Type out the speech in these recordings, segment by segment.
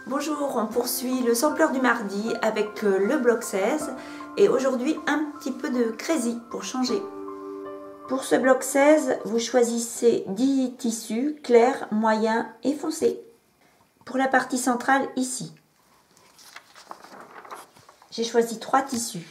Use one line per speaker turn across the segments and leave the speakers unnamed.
Bonjour, on poursuit le sampleur du mardi avec le bloc 16 et aujourd'hui un petit peu de crazy pour changer. Pour ce bloc 16, vous choisissez 10 tissus clairs, moyens et foncés. Pour la partie centrale ici, j'ai choisi 3 tissus.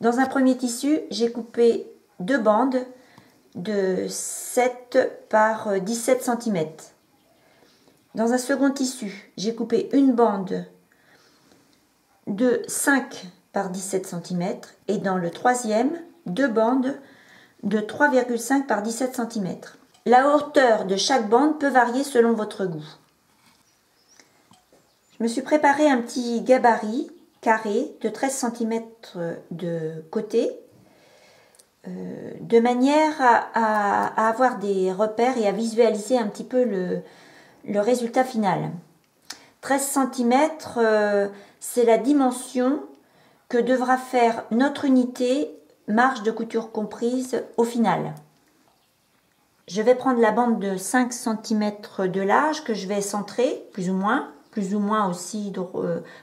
Dans un premier tissu, j'ai coupé 2 bandes de 7 par 17 cm. Dans un second tissu, j'ai coupé une bande de 5 par 17 cm et dans le troisième, 2 bandes de 3,5 par 17 cm. La hauteur de chaque bande peut varier selon votre goût. Je me suis préparé un petit gabarit carré de 13 cm de côté, de manière à avoir des repères et à visualiser un petit peu le résultat final. 13 cm, c'est la dimension que devra faire notre unité, marge de couture comprise, au final. Je vais prendre la bande de 5 cm de large que je vais centrer, plus ou moins aussi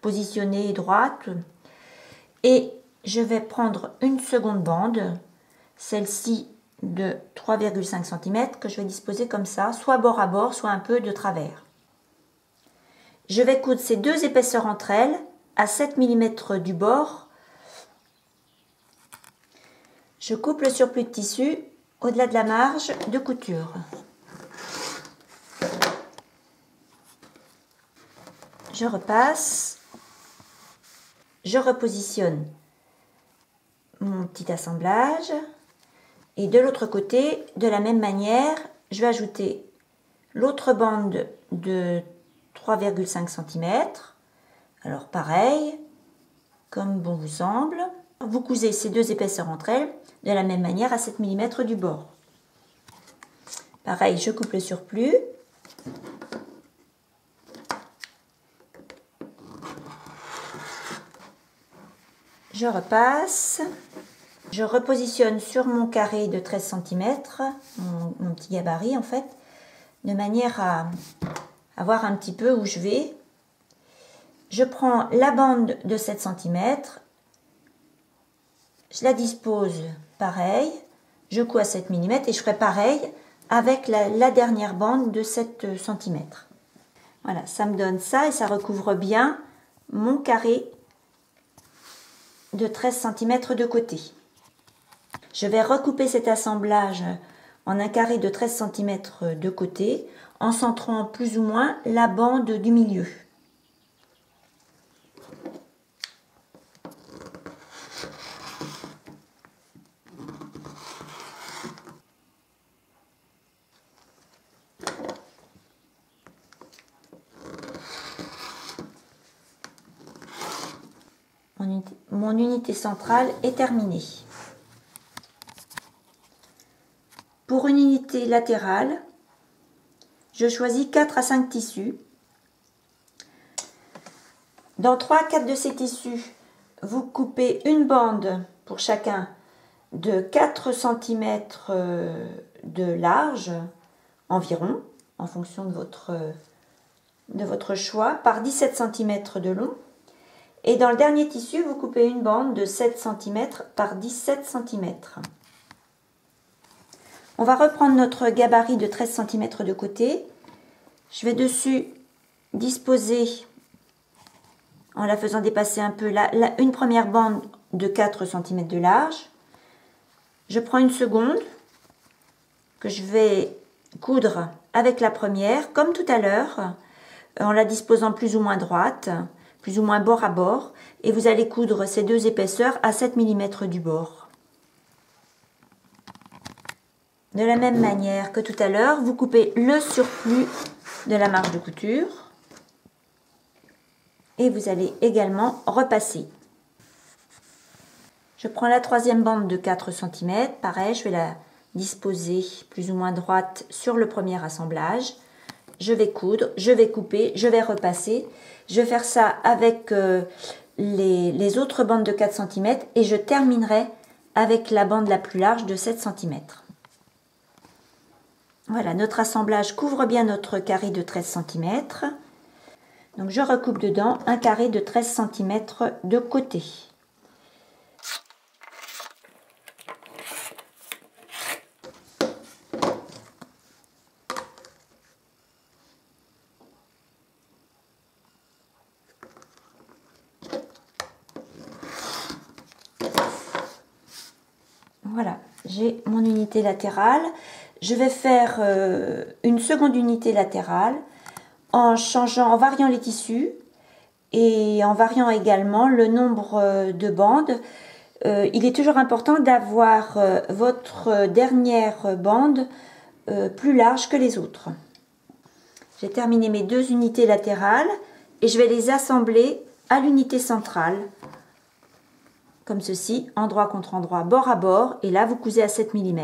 positionnée droite. Et je vais prendre une seconde bande, celle-ci de 3,5 cm, que je vais disposer comme ça, soit bord à bord, soit un peu de travers. Je vais coudre ces deux épaisseurs entre elles à 7 mm du bord. Je coupe le surplus de tissu au-delà de la marge de couture. Je repasse. Je repositionne mon petit assemblage. Et de l'autre côté, de la même manière, je vais ajouter l'autre bande de 3,5 cm. Alors pareil, comme bon vous semble. Vous cousez ces deux épaisseurs entre elles de la même manière à 7 mm du bord. Pareil, je coupe le surplus. Je repasse. Je repositionne sur mon carré de 13 cm, mon petit gabarit en fait, de manière à voir un petit peu où je vais. Je prends la bande de 7 cm, je la dispose pareil, je couds à 7 mm et je ferai pareil avec la dernière bande de 7 cm. Voilà, ça me donne ça et ça recouvre bien mon carré de 13 cm de côté. Je vais recouper cet assemblage en un carré de 13 cm de côté en centrant plus ou moins la bande du milieu. Mon unité centrale est terminée. Pour une unité latérale, je choisis 4 à 5 tissus. Dans 3 à 4 de ces tissus, vous coupez une bande pour chacun de 4 cm de large environ, en fonction de votre choix, par 17 cm de long. Et dans le dernier tissu, vous coupez une bande de 7 cm par 17 cm. On va reprendre notre gabarit de 13 cm de côté. Je vais dessus disposer, en la faisant dépasser un peu, une première bande de 4 cm de large. Je prends une seconde que je vais coudre avec la première, comme tout à l'heure, en la disposant plus ou moins droite, plus ou moins bord à bord. Et vous allez coudre ces deux épaisseurs à 7 mm du bord. De la même manière que tout à l'heure, vous coupez le surplus de la marge de couture et vous allez également repasser. Je prends la troisième bande de 4 cm, pareil, je vais la disposer plus ou moins droite sur le premier assemblage. Je vais coudre, je vais couper, je vais repasser. Je vais faire ça avec les autres bandes de 4 cm et je terminerai avec la bande la plus large de 7 cm. Voilà, notre assemblage couvre bien notre carré de 13 cm. Donc je recoupe dedans un carré de 13 cm de côté. Voilà, j'ai mon unité latérale. Je vais faire une seconde unité latérale en variant les tissus et en variant également le nombre de bandes. Il est toujours important d'avoir votre dernière bande plus large que les autres. J'ai terminé mes 2 unités latérales et je vais les assembler à l'unité centrale. Comme ceci, endroit contre endroit, bord à bord, et là vous cousez à 7 mm.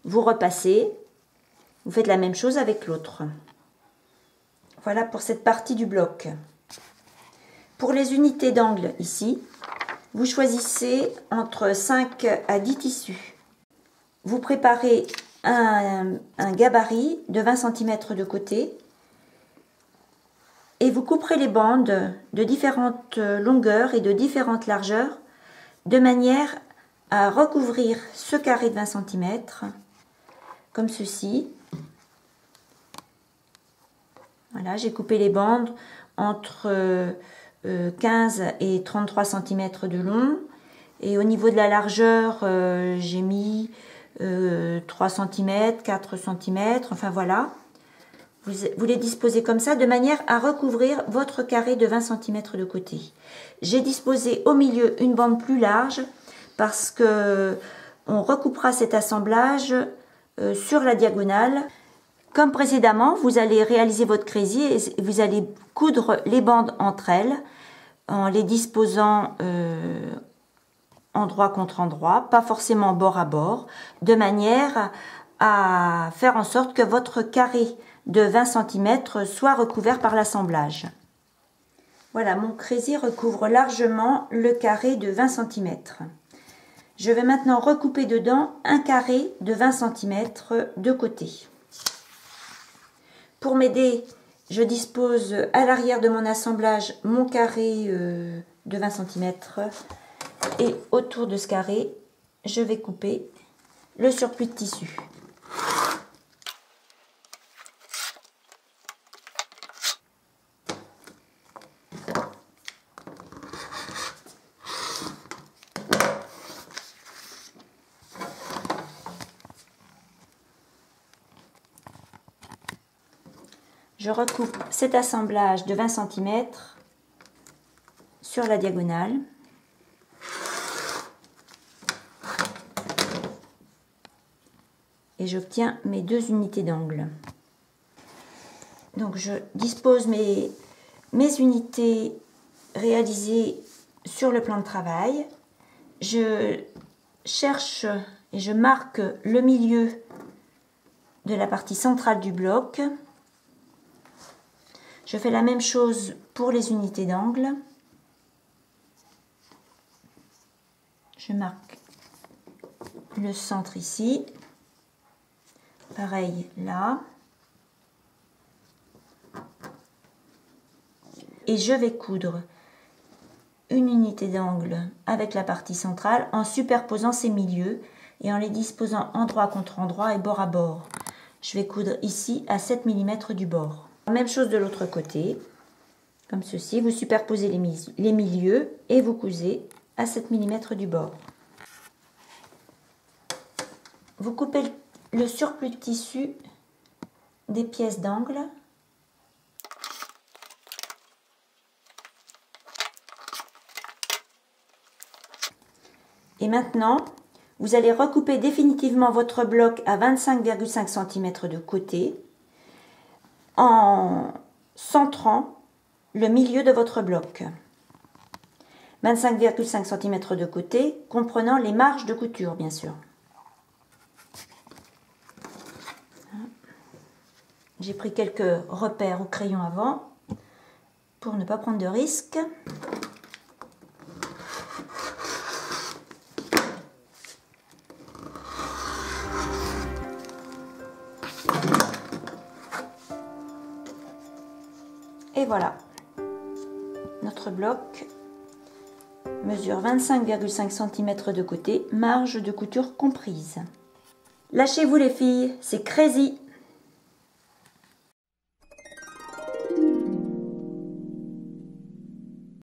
Vous repassez, vous faites la même chose avec l'autre. Voilà pour cette partie du bloc. Pour les unités d'angle ici, vous choisissez entre 5 à 10 tissus. Vous préparez un gabarit de 20 cm de côté et vous couperez les bandes de différentes longueurs et de différentes largeurs de manière à recouvrir ce carré de 20 cm comme ceci. Voilà, j'ai coupé les bandes entre 15 et 33 cm de long et au niveau de la largeur j'ai mis 3 cm, 4 cm, enfin voilà. Vous les disposez comme ça de manière à recouvrir votre carré de 20 cm de côté. J'ai disposé au milieu une bande plus large parce que on recoupera cet assemblage sur la diagonale. Comme précédemment, vous allez réaliser votre crazy et vous allez coudre les bandes entre elles en les disposant endroit contre endroit, pas forcément bord à bord, de manière à faire en sorte que votre carré de 20 cm soit recouvert par l'assemblage. Voilà, mon crazy recouvre largement le carré de 20 cm. Je vais maintenant recouper dedans un carré de 20 cm de côté. Pour m'aider, je dispose à l'arrière de mon assemblage mon carré de 20 cm et autour de ce carré, je vais couper le surplus de tissu. Je recoupe cet assemblage de 20 cm sur la diagonale. Et j'obtiens mes 2 unités d'angle. Donc je dispose mes unités réalisées sur le plan de travail. Je cherche et je marque le milieu de la partie centrale du bloc. Je fais la même chose pour les unités d'angle. Je marque le centre ici. Pareil là. Et je vais coudre une unité d'angle avec la partie centrale en superposant ces milieux et en les disposant endroit contre endroit et bord à bord. Je vais coudre ici à 7 mm du bord. Même chose de l'autre côté, comme ceci. Vous superposez les milieux et vous cousez à 7 mm du bord. Vous coupez le surplus de tissu des pièces d'angle. Et maintenant, vous allez recouper définitivement votre bloc à 25,5 cm de côté en centrant le milieu de votre bloc. 25,5 cm de côté, comprenant les marges de couture, bien sûr. J'ai pris quelques repères au crayon avant pour ne pas prendre de risques. Et voilà. Notre bloc mesure 25,5 cm de côté, marge de couture comprise. Lâchez-vous les filles, c'est crazy!